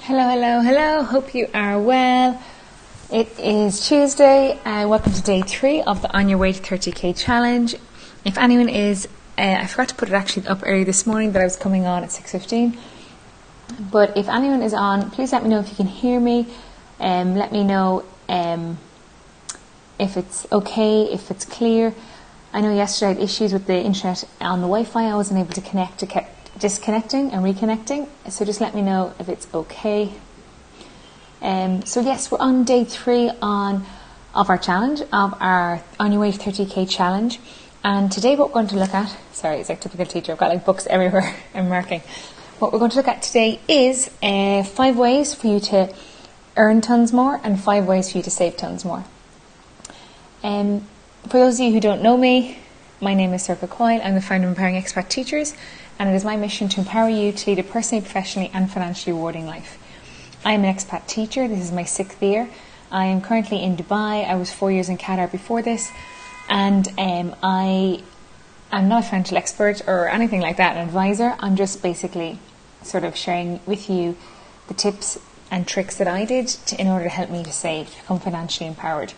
Hello, hello, hello. Hope you are well. It is Tuesday and welcome to day 3 of the On Your Way to 30k challenge. If anyone is, I forgot to put it actually up early this morning that I was coming on at 6:15. But if anyone is on, please let me know if you can hear me. Let me know if it's okay, if it's clear. I know yesterday I had issues with the internet on the Wi-Fi. I wasn't able to connect. It kept disconnecting and reconnecting, so just let me know if it's okay. So yes, we're on day 3 of our challenge, of our On Your Way to 30k challenge, and today what we're going to look at, sorry, it's like typical teacher, I've got like books everywhere I'm marking. What we're going to look at today is 5 ways for you to earn tons more and 5 ways for you to save tons more. For those of you who don't know me, my name is Circa Coyle. I'm the founder of Empowering Expat Teachers, and it is my mission to empower you to lead a personally, professionally and financially rewarding life. I am an expat teacher. This is my 6th year. I am currently in Dubai. I was 4 years in Qatar before this, and I am not a financial expert or anything like that, an advisor. I'm just basically sort of sharing with you the tips and tricks that I did in order to help me to save, to become financially empowered.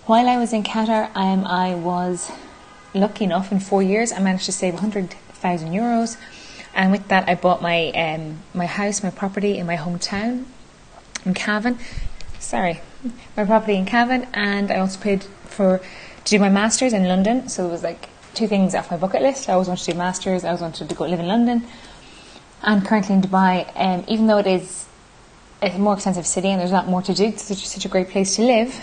While I was in Qatar, I was lucky enough, in 4 years I managed to save 100,000 euros, and with that I bought my my house, my property in my hometown in Cavan. My property in Cavan, and I also paid to do my masters in London. So it was like 2 things off my bucket list. I always wanted to do masters. I always wanted to go live in London. And currently in Dubai, even though it is a more expensive city and there's a lot more to do, it's such a great place to live.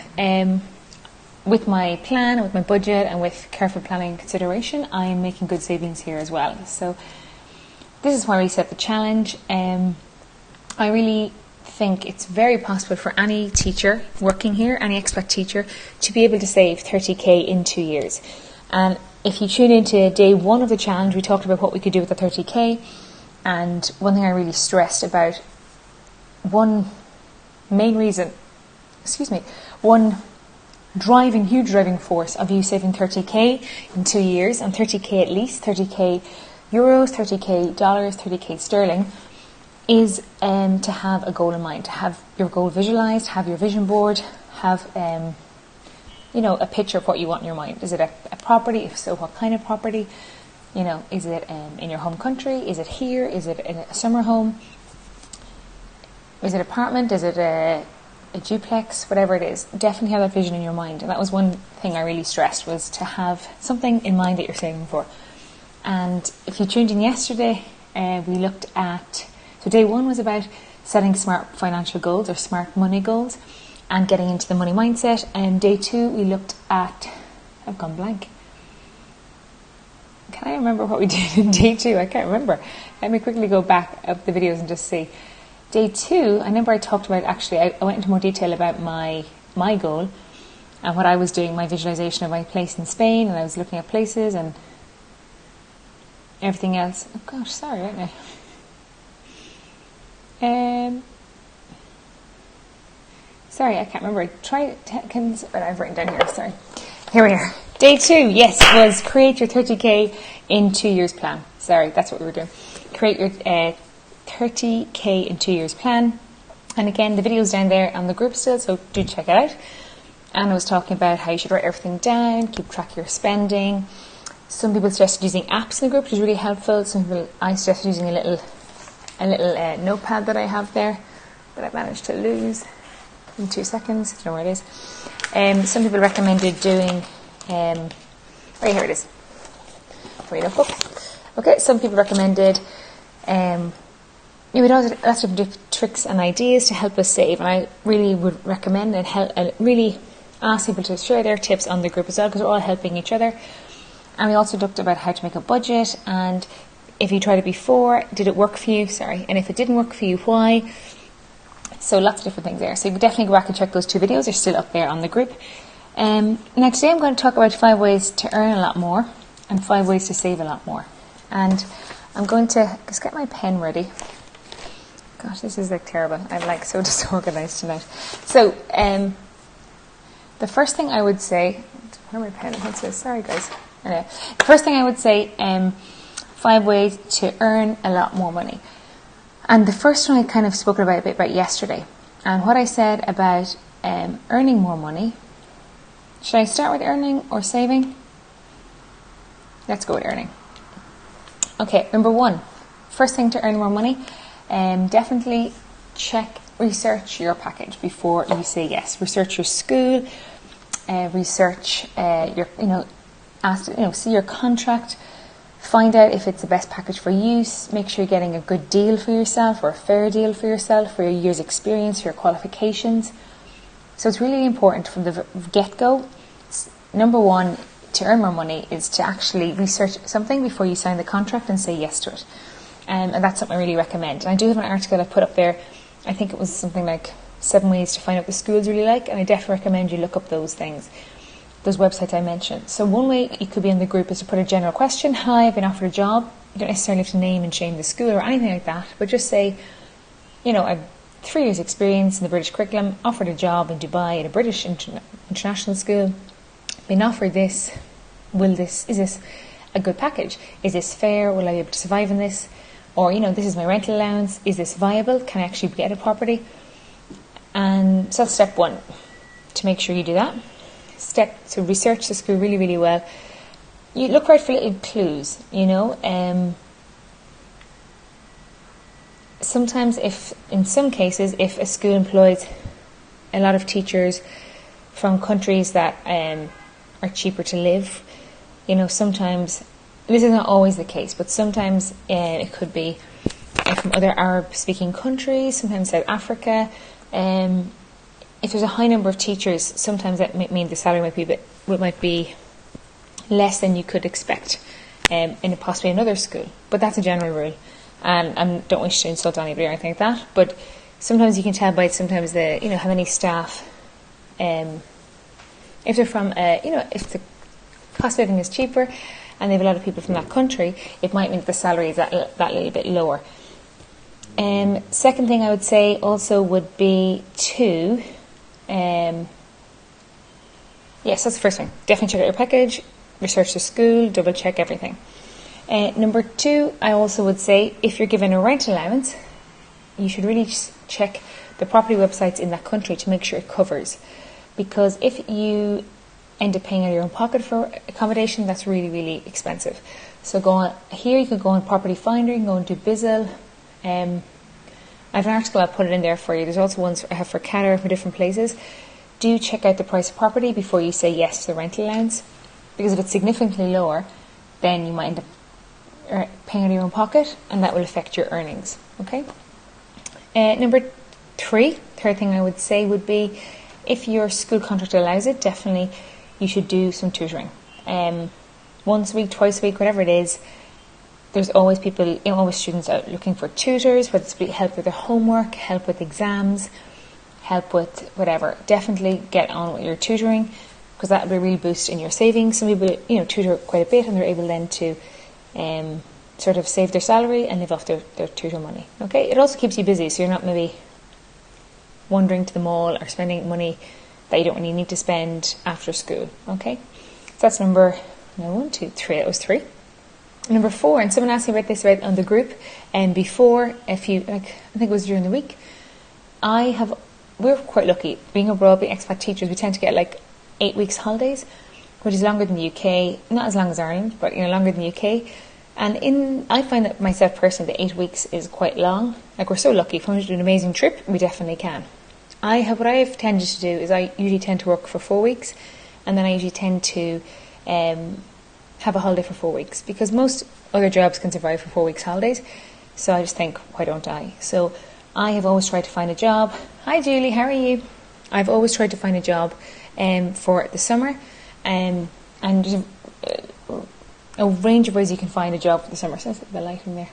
With my plan, with my budget, and with careful planning and consideration, I am making good savings here as well. So this is why we set the challenge. I really think it's very possible for any teacher working here, any expat teacher, to be able to save 30k in 2 years. And if you tune into day 1 of the challenge, we talked about what we could do with the 30k. And one thing I really stressed about, one huge driving force of you saving 30k in 2 years, and 30k at least, 30k euros, 30k dollars, 30k sterling, is to have a goal in mind, to have your goal visualized, have your vision board, have a picture of what you want in your mind. Is it a property? If so, what kind of property? Is it in your home country? Is it here? Is it in a summer home? Is it apartment? Is it a duplex? Whatever it is, definitely have that vision in your mind. And that was one thing I really stressed, was to have something in mind that you're saving for. And if you tuned in yesterday, we looked at, so day 1 was about setting smart financial goals or smart money goals and getting into the money mindset. And day 2 we looked at, I've gone blank. Can I remember what we did in day 2? I can't remember. Let me quickly go back up the videos and just see. Day 2, I remember I talked about, actually, I went into more detail about my goal and what I was doing, my visualization of my place in Spain, and I was looking at places and everything else. Oh gosh, sorry, right now. Sorry, I can't remember. I've written down here, sorry. Here we are. Day 2, yes, was create your 30k in 2 years plan. Sorry, that's what we were doing. Create your 30k in 2 years plan. And again, the video's down there on the group still, so do check it out. And I was talking about how you should write everything down, keep track of your spending. Some people suggested using apps in the group, which is really helpful. I suggested using a little notepad that I have there that I managed to lose in 2 seconds. I don't know where it is. Some people recommended doing right here it is. Read a book. Okay, some people recommended we would also lots of different tricks and ideas to help us save, and I really would recommend and really ask people to share their tips on the group as well, because we're all helping each other. And we also talked about how to make a budget, and if you tried it before, did it work for you? And if it didn't work for you, why? So lots of different things there. So you can definitely go back and check those 2 videos. They're still up there on the group. Now today I'm going to talk about 5 ways to earn a lot more and 5 ways to save a lot more. And I'm going to just get my pen ready. Gosh, this is like terrible. I'm like so disorganized tonight. So the first thing I would say, where my pen? What's this? Sorry guys. Anyway, the first thing I would say, 5 ways to earn a lot more money. And the first one I kind of spoke about a bit about yesterday. And what I said about earning more money. Should I start with earning or saving? Let's go with earning. Okay, number one. First thing to earn more money, definitely research your package before you say yes. Research your school, research see your contract, find out if it's the best package for you. Make sure you're getting a good deal for yourself or a fair deal for yourself for your year's experience, for your qualifications. So it's really important from the get-go. Number one, to earn more money is to actually research something before you sign the contract and say yes to it. And that's something I really recommend. And I do have an article I put up there. I think it was something like 7 ways to find out the schools really like, and I definitely recommend you look up those things, those websites I mentioned. So one way you could be in the group is to put a general question. Hi, I've been offered a job. You don't necessarily have to name and shame the school or anything like that, but just say, I've 3 years experience in the British curriculum, offered a job in Dubai at a British international school, been offered this. Is this a good package? Is this fair? Will I be able to survive in this? Or, this is my rental allowance. Is this viable? Can I actually get a property? And so that's step one, to make sure you do that. So research the school really, really well. You look right for little clues, Sometimes in some cases, if a school employs a lot of teachers from countries that are cheaper to live, sometimes, this is not always the case, but sometimes it could be from other Arab-speaking countries, sometimes South Africa. If there's a high number of teachers, sometimes that might mean the salary might be less than you could expect in possibly another school. But that's a general rule, and I don't wish to insult anybody or anything like that. But sometimes you can tell by how many staff, if they're from if the cost of living is cheaper and they have a lot of people from that country, it might mean that the salary is that little bit lower. Second thing I would say also would be to, yes, that's the first thing. Definitely check out your package, research the school, double check everything. Number 2, I also would say, if you're given a rent allowance, you should really check the property websites in that country to make sure it covers. Because if you end up paying out of your own pocket for accommodation, that's really, really expensive. So you could go on Property Finder, you can go and do Bizzle. I have an article, I'll put it in there for you. There's also ones I have for Qatar, for different places. Do check out the price of property before you say yes to the rental allowance, because if it's significantly lower, then you might end up paying out of your own pocket, and that will affect your earnings. Okay. Number 3, third thing I would say would be, if your school contract allows it, definitely you should do some tutoring. Once a week, twice a week, whatever it is. There's always always students out looking for tutors, whether it's help with their homework, help with exams, help with whatever. Definitely get on with your tutoring, because that will be a real boost in your savings. Some people, tutor quite a bit, and they're able then to sort of save their salary and live off their tutor money. Okay, it also keeps you busy, so you're not maybe wandering to the mall or spending money that you don't really need to spend after school. Okay, so that's number 1, 2, 3. That was 3. Number 4, and someone asked me about this on the group, and before, I think it was during the week, we're quite lucky. Being abroad, being expat teachers, we tend to get 8 weeks holidays, which is longer than the UK, not as long as Ireland, but longer than the UK. And I find that myself personally, the 8 weeks is quite long. We're so lucky. If we want to do an amazing trip, we definitely can. What I've tended to do is I usually tend to work for 4 weeks, and then I usually tend to have a holiday for 4 weeks, because most other jobs can survive for 4 weeks holidays. So I just think, why don't I? So I have always tried to find a job. Hi Julie, how are you? I've always tried to find a job for the summer, and there's a range of ways you can find a job for the summer. So the lighting there.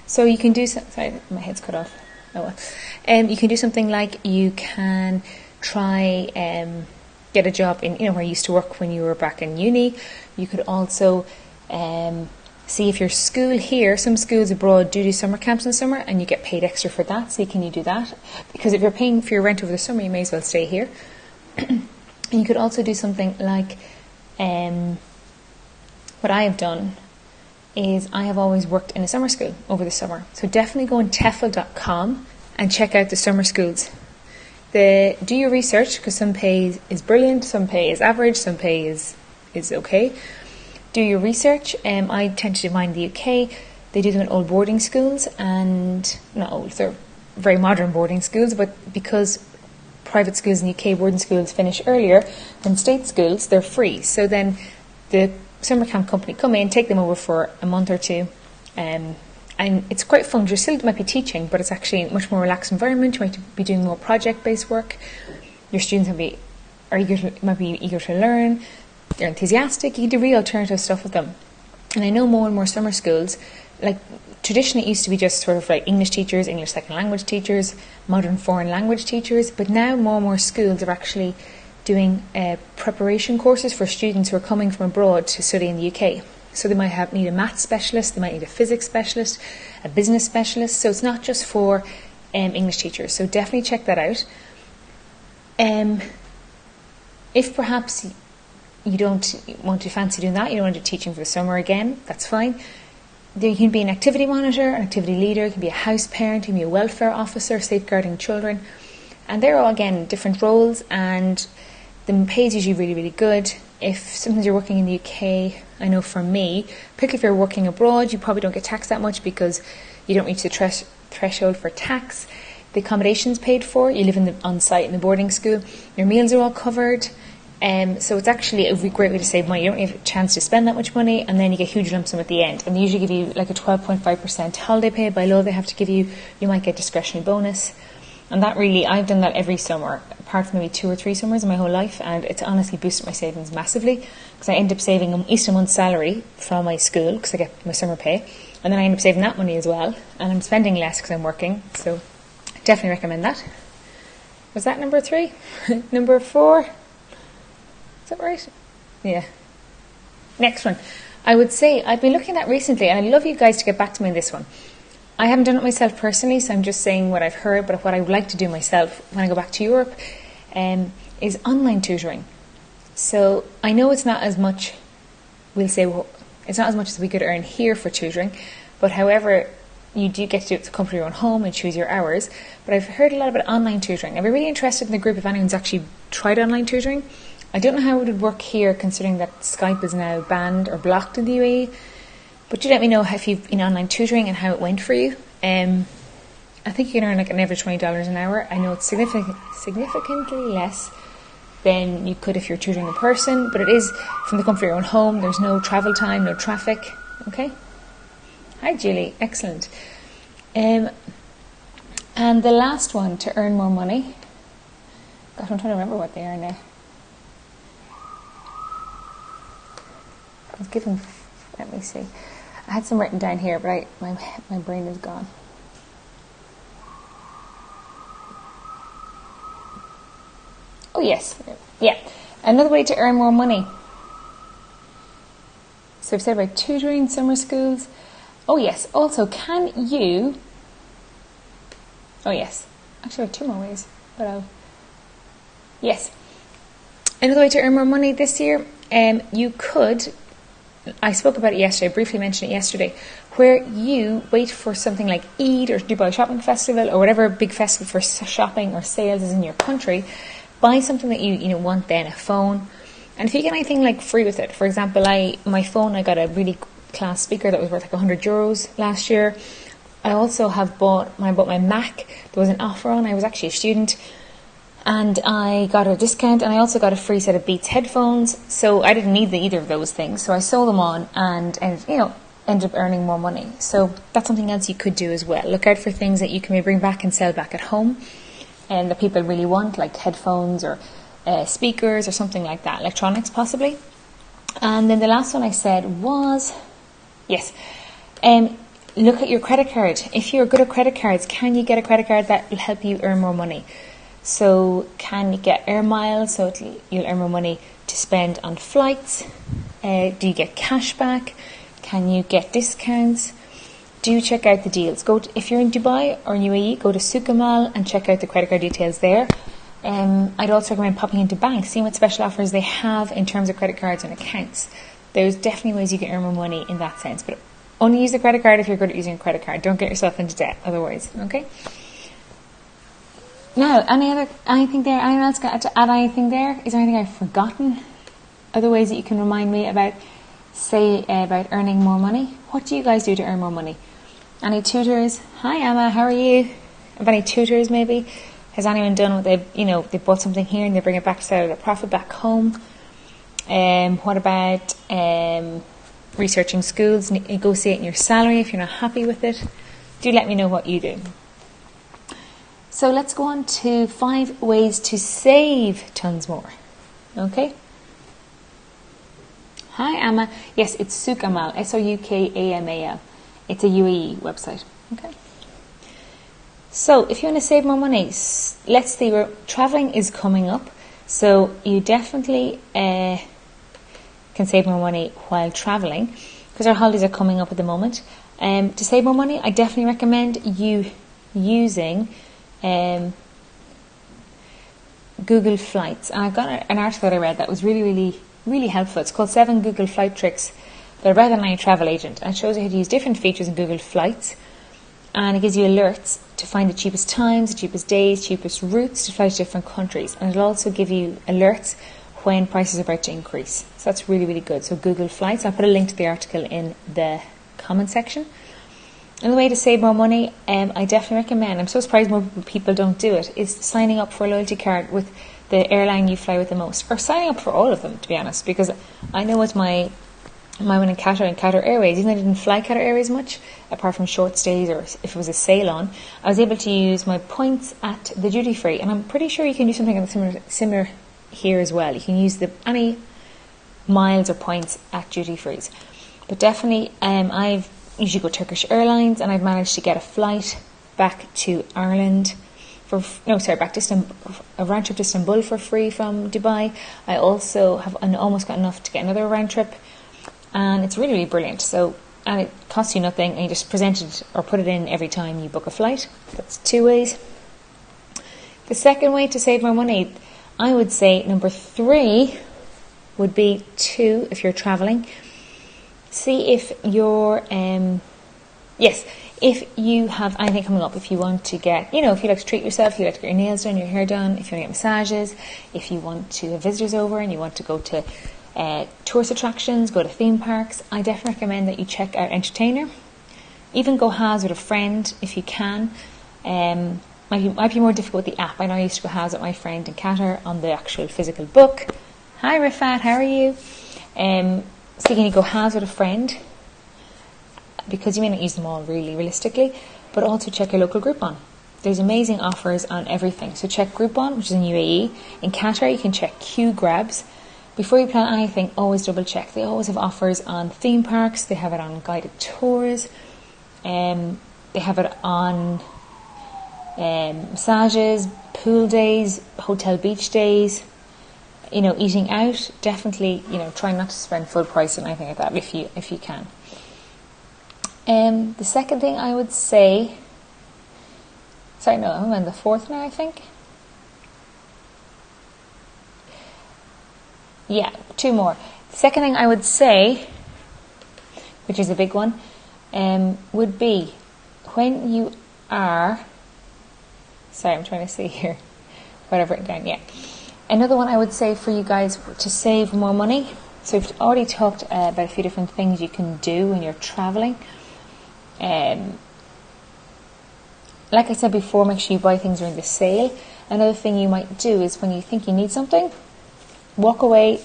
So you can do sorry, my head's cut off. Oh well. You can do something like, you can try get a job in where you used to work when you were back in uni. You could also see if your school here, some schools abroad do summer camps in the summer, and you get paid extra for that. So can you do that? Because if you're paying for your rent over the summer, you may as well stay here. You could also do something like what I have done is I have always worked in a summer school over the summer. So definitely go on TEFL.com and check out the summer schools. Do your research, because some pay is brilliant, some pay is average, some pay is okay. Do your research. I tend to do mine in the UK. They do them in old boarding schools, and not old, they're very modern boarding schools, but because private schools in the UK, boarding schools finish earlier than state schools, they're free. So then the summer camp company come in, take them over for a month or two, and it's quite fun. You still might be teaching, but it's actually a much more relaxed environment. You might be doing more project-based work. Your students might be eager to learn. They're enthusiastic. You can do real alternative stuff with them. And I know more and more summer schools, like traditionally it used to be just sort of like English teachers, English second language teachers, modern foreign language teachers, but now more and more schools are actually doing preparation courses for students who are coming from abroad to study in the UK. So they might need a maths specialist, they might need a physics specialist, a business specialist. So it's not just for English teachers. So definitely check that out. If perhaps you don't want to fancy doing that, you don't want to do teaching for the summer again, that's fine. You can be an activity monitor, an activity leader, you can be a house parent, you can be a welfare officer, safeguarding children. And they're all, again, different roles, and the pay is usually really, really good. If sometimes you're working in the UK, I know for me, particularly if you're working abroad, you probably don't get taxed that much because you don't reach the threshold for tax. The accommodation's paid for, you live on site in the boarding school, your meals are all covered. So it's actually a great way to save money. You don't have a chance to spend that much money, and then you get a huge lump sum at the end. And they usually give you like a 12.5% holiday pay. By law, they have to give you might get discretionary bonus. And that really, I've done that every summer, apart from maybe 2 or 3 summers in my whole life, and it's honestly boosted my savings massively, because I end up saving at least a month's salary from my school, because I get my summer pay, and then I end up saving that money as well, and I'm spending less because I'm working. So definitely recommend that. Was that number 3? Number 4? Is that right? Yeah. Next one. I would say I've been looking at that recently, and I'd love you guys to get back to me on this one. I haven't done it myself personally, so I'm just saying what I've heard, but what I would like to do myself when I go back to Europe is online tutoring. So I know it's not as much, it's not as much as we could earn here for tutoring, but however, you do get to do it to come from your own home and choose your hours. But I've heard a lot about online tutoring. I'd be really interested in the group if anyone's actually tried online tutoring. I don't know how it would work here, considering that Skype is now banned or blocked in the UAE. But do let me know if you've been online tutoring and how it went for you. I think you can earn like an average $20 an hour. I know it's significantly less than you could if you're tutoring in person, but it is from the comfort of your own home. There's no travel time, no traffic. Okay. Hi, Julie. Excellent. And the last one, to earn more money. Gosh, I'm trying to remember what they are now. I was given. Let me see. I had some written down here, but my brain is gone. Oh yes, yeah. Another way to earn more money. So I've said about tutoring, summer schools. Oh yes. Also, can you? Oh yes. Actually, I have 2 more ways, but yes. Another way to earn more money this year. You could. I spoke about it yesterday, I briefly mentioned it yesterday, where you wait for something like Eid or Dubai Shopping Festival or whatever big festival for shopping or sales is in your country, buy something that you want then, a phone. And if you get anything like free with it, for example, my phone, I got a really class speaker that was worth like €100 last year. I also have when I bought my Mac, there was an offer on, I was actually a student, and I got a discount, and I also got a free set of Beats headphones. So I didn't need either of those things. So I sold them on and ended up earning more money. So that's something else you could do as well. Look out for things that you can maybe bring back and sell back at home, and that people really want, like headphones or speakers or something like that, electronics possibly. And then the last one I said was, yes, look at your credit card. If you're good at credit cards, can you get a credit card that will help you earn more money? So can you get air miles, so you'll earn more money to spend on flights? Do you get cash back? Can you get discounts? Do check out the deals. If you're in Dubai or in UAE, go to Sukamal and check out the credit card details there. I'd also recommend popping into banks, seeing what special offers they have in terms of credit cards and accounts. There's definitely ways you can earn more money in that sense, but Only use the credit card if you're good at using a credit card. Don't get yourself into debt otherwise, okay? Now, anything there? Anyone else got to add anything there? Is there anything I've forgotten? Other ways that you can remind me about, say, about earning more money? What do you guys do to earn more money? Any tutors? Hi Emma, how are you? Have any tutors maybe? Has anyone done what they bought something here and they bring it back to sell at a profit back home? What about researching schools, negotiating your salary if you're not happy with it? Do let me know what you do. So let's go on to 5 ways to save tons more. Okay? Hi Emma. Yes, it's Soukamal, Soukamal. It's a UAE website. Okay. So if you want to save more money, let's see, traveling is coming up. So you definitely can save more money while traveling because our holidays are coming up at the moment. To save more money, I definitely recommend you using Google Flights. And I've got an article that I read that was really, really, really helpful. It's called 7 Google Flight Tricks that are better than any travel agent. And it shows you how to use different features in Google Flights. And it gives you alerts to find the cheapest times, the cheapest days, cheapest routes to fly to different countries. And it'll also give you alerts when prices are about to increase. So that's really, really good. So Google Flights, I'll put a link to the article in the comment section. Another way to save more money, I definitely recommend, I'm so surprised more people don't do it, is signing up for a loyalty card with the airline you fly with the most. Or signing up for all of them, to be honest. Because I know with my one in Qatar Airways, even though I didn't fly Qatar Airways much, apart from short stays or if it was a sail on, I was able to use my points at the duty free. And I'm pretty sure you can do something similar here as well. You can use any miles or points at duty frees. But definitely, I've usually go Turkish Airlines, and I've managed to get a flight back to Ireland back to Istanbul, a round trip to Istanbul for free from Dubai. I also have almost got enough to get another round trip. And it's really, really brilliant. So, and it costs you nothing, and you just present it or put it in every time you book a flight. That's 2 ways. The second way to save more money, I would say number 3 would be to, if you're traveling, see if you're, if you have anything coming up, if you want to get, if you like to treat yourself, if you like to get your nails done, your hair done, if you want to get massages, if you want to have visitors over and you want to go to tourist attractions, go to theme parks, I definitely recommend that you check out Entertainer. Even go halves with a friend if you can. Might be more difficult with the app. I know I used to go halves with my friend in Qatar on the actual physical book. Hi Rifat, how are you? So you can go halves with a friend because you may not use them all realistically, but also check your local Groupon. There's amazing offers on everything. So check Groupon, which is in UAE. In Qatar, you can check Q Grabs. Before you plan anything, always double check. They always have offers on theme parks. They have it on guided tours. They have it on massages, pool days, hotel beach days. Eating out. Definitely, try not to spend full price on anything like that if you can. The second thing I would say. Sorry, no, I'm on the 4th now, I think. Yeah, 2 more. The second thing I would say, which is a big one, would be when you are... Sorry, I'm trying to see here what I've written down. Yeah. Another one I would say for you guys to save more money. So we've already talked about a few different things you can do when you're traveling. Like I said before, make sure you buy things during the sale. Another thing you might do is when you think you need something, walk away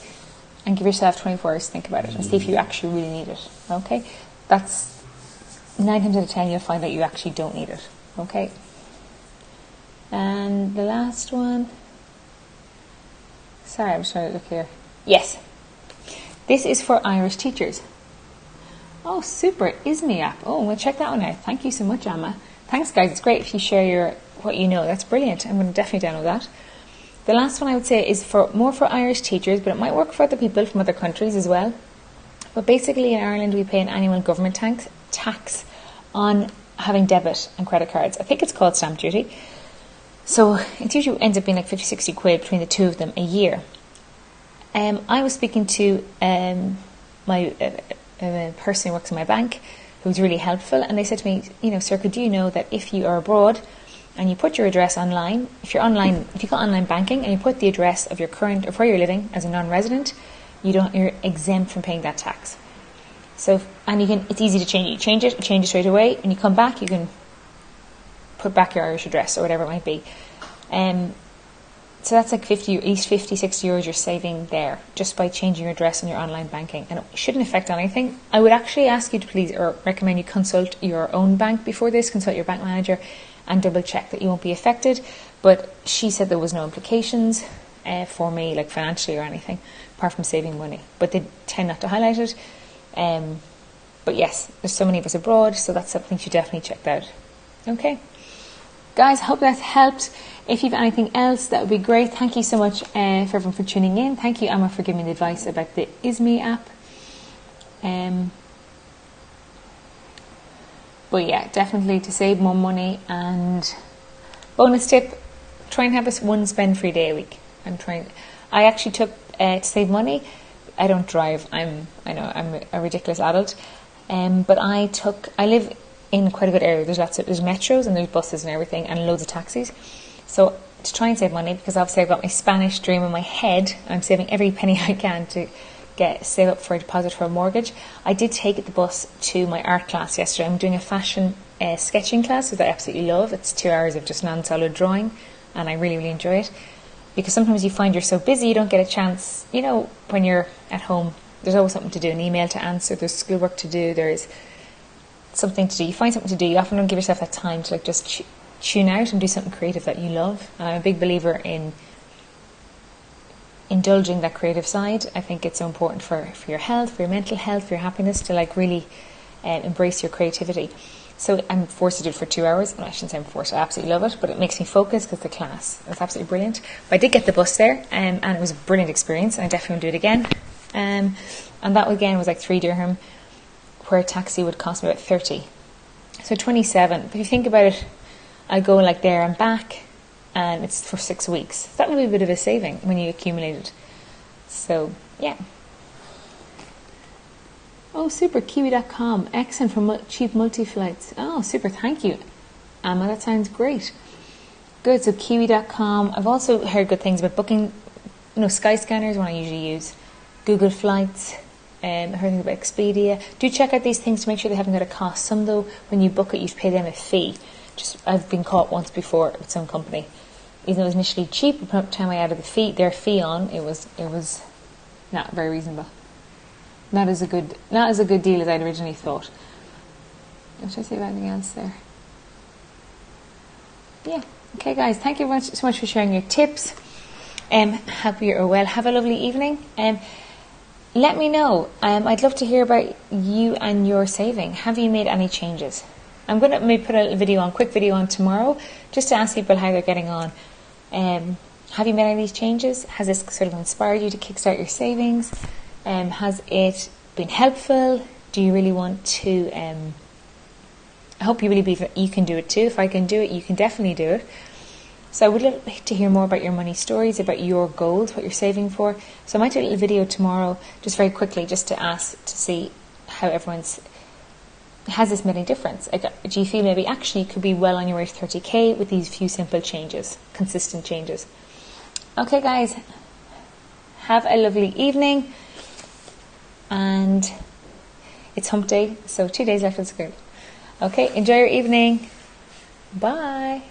and give yourself 24 hours to think about it and see if you actually really need it. Okay? That's 9 times out of 10 you'll find that you actually don't need it. Okay? And the last one. Sorry, I'm just trying to look here. Yes. This is for Irish teachers. Oh, super. Isn't app. Oh, I'm going to check that one out. Thank you so much, Emma. Thanks, guys. It's great if you share what you know. That's brilliant. I'm going to definitely download that. The last one I would say is more for Irish teachers, but it might work for other people from other countries as well. But basically in Ireland we pay an annual government tax on having debit and credit cards. I think it's called stamp duty. So it usually ends up being like 50-60 quid between the two of them a year. I was speaking to my person who works in my bank who was really helpful. And they said to me, Circa, do you know that if you are abroad and you put your address online, if you've got online banking and you put the address of your current, of where you're living as a non-resident, you're exempt from paying that tax. So, and it's easy to change. You change it straight away. When you come back, you can put back your Irish address or whatever it might be. So that's like at least 50, 60 euros you're saving there just by changing your address on your online banking. And it shouldn't affect anything. I would actually ask you to please, or recommend you consult your own bank before this, consult your bank manager and double check that you won't be affected. But she said there was no implications for me, like financially or anything, apart from saving money. But they tend not to highlight it. But yes, there's so many of us abroad, so that's something you definitely check out. Okay. Guys, I hope that's helped. If you've anything else, that would be great. Thank you so much for everyone for tuning in. Thank you, Emma, for giving me the advice about the ISME app. But yeah, definitely to save more money. And bonus tip, try and have one spend-free day a week. I actually took, to save money, I don't drive. I'm a ridiculous adult. But I live in quite a good area. There's metros and there's buses and everything and loads of taxis. So to try and save money, because obviously I've got my Spanish dream in my head, I'm saving every penny I can to save up for a deposit for a mortgage. I did take the bus to my art class yesterday. I'm doing a fashion sketching class, which I absolutely love. It's 2 hours of just non-solid drawing, and I really, really enjoy it. Because sometimes you find you're so busy, you don't get a chance, when you're at home, there's always something to do, an email to answer, there's schoolwork to do, there's something to do. You find something to do. You often don't give yourself that time to just tune out and do something creative that you love. And I'm a big believer in indulging that creative side. I think it's so important for your health, for your mental health, for your happiness to really embrace your creativity. So I'm forced to do it for 2 hours. Well, I shouldn't say I'm forced. I absolutely love it, but it makes me focus because the class is absolutely brilliant. But I did get the bus there, and it was a brilliant experience. And I definitely will do it again. And that again was like 3 dirham, where a taxi would cost me about 30. So 27. But if you think about it, I go there and back, and it's for 6 weeks. So that would be a bit of a saving when you accumulate it. So, yeah. Oh, super. Kiwi.com. Excellent for cheap multi-flights. Oh, super. Thank you, Emma. That sounds great. Good. So Kiwi.com. I've also heard good things about booking. Skyscanner is one I usually use. Google Flights. I heard things about Expedia. Do check out these things to make sure they haven't got a cost. Some, though, when you book it, you pay them a fee. I've been caught once before with some company. Even though it was initially cheap, by the time I added their fee on, it was not very reasonable. Not as a good deal as I'd originally thought. Should I say anything else there? Yeah. Okay, guys. Thank you so much for sharing your tips. Hope you're well. Have a lovely evening. Let me know. I'd love to hear about you and your saving. Have you made any changes? I'm going to maybe put a quick video on tomorrow, just to ask people how they're getting on. Have you made any of these changes? Has this sort of inspired you to kickstart your savings? Has it been helpful? Do you really want to? I hope you really believe that you can do it too. If I can do it, you can definitely do it. So I would like to hear more about your money stories, about your goals, what you're saving for. So I might do a little video tomorrow, just very quickly, just to ask to see how has this made any difference? Do you feel maybe actually you could be well on your way to 30k with these few simple changes, consistent changes? Okay, guys, have a lovely evening. And it's hump day, so 2 days left of school. Okay, enjoy your evening. Bye.